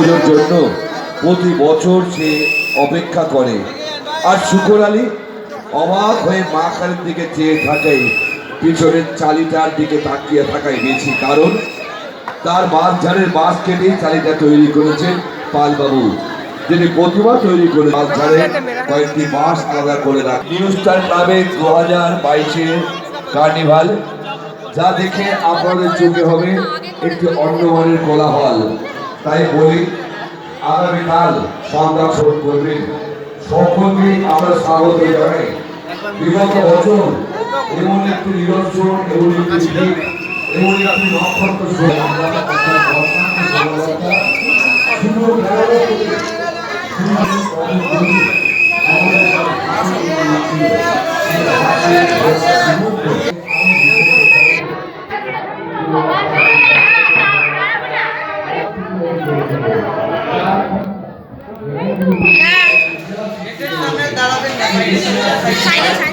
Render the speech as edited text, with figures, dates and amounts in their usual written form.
পুজোর জন্য প্রতি বছর সে অপেক্ষা করে। আর শুকর আলী অবাক হয়ে মা কালীর দিকে চেয়ে থাকায়, পিছনের চালিটার দিকে তাকিয়ে থাকায় বেশি, কারণ তার বাঁশঝাড়ের বাঁশ কেটে চালিটা তৈরি করেছেন পালবাবু, যিনি প্রতিমা তৈরি করে বাঁশঝাড়ে কয়েকটি বাঁশ আলাদা করে রাখেন। নিউ স্টার ক্লাবে 2022-এর কার্নিভাল, যা দেখে আপনাদের চোখে হবে একটি অন্যমানের কোলাহল। তাই বলি, আগামীকাল সন্ধ্যা শোধ করবেন সকলকে আমরা স্বাগত জানাই। বিগত বছর এমন একটি নিদর্শন, এমন একটি দিক, এমন একটি নক্ষত্র দাঁড়াবেন